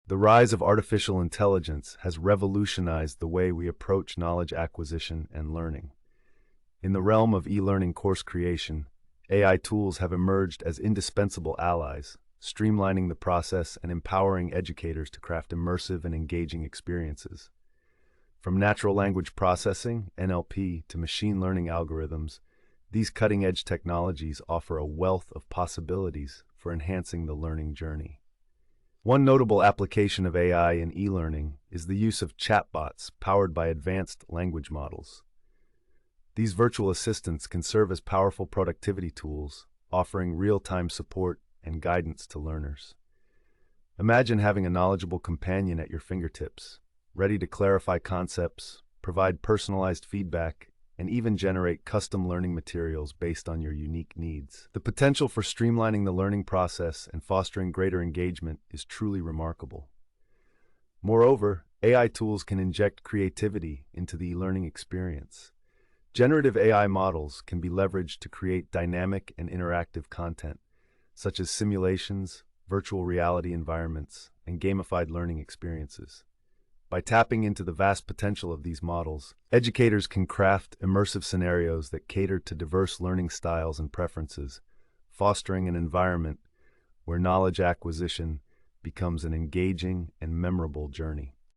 The rise of artificial intelligence has revolutionized the way we approach knowledge acquisition and learning. In the realm of e-learning course creation, AI tools have emerged as indispensable allies, streamlining the process and empowering educators to craft immersive and engaging experiences. From natural language processing, NLP, to machine learning algorithms, these cutting-edge technologies offer a wealth of possibilities for enhancing the learning journey. One notable application of AI in e-learning is the use of chatbots powered by advanced language models. These virtual assistants can serve as powerful productivity tools, offering real-time support and guidance to learners. Imagine having a knowledgeable companion at your fingertips, ready to clarify concepts, provide personalized feedback, and even generate custom learning materials based on your unique needs. The potential for streamlining the learning process and fostering greater engagement is truly remarkable. Moreover, AI tools can inject creativity into the learning experience. Generative AI models can be leveraged to create dynamic and interactive content, such as simulations, virtual reality environments, and gamified learning experiences. By tapping into the vast potential of these models, educators can craft immersive scenarios that cater to diverse learning styles and preferences, fostering an environment where knowledge acquisition becomes an engaging and memorable journey.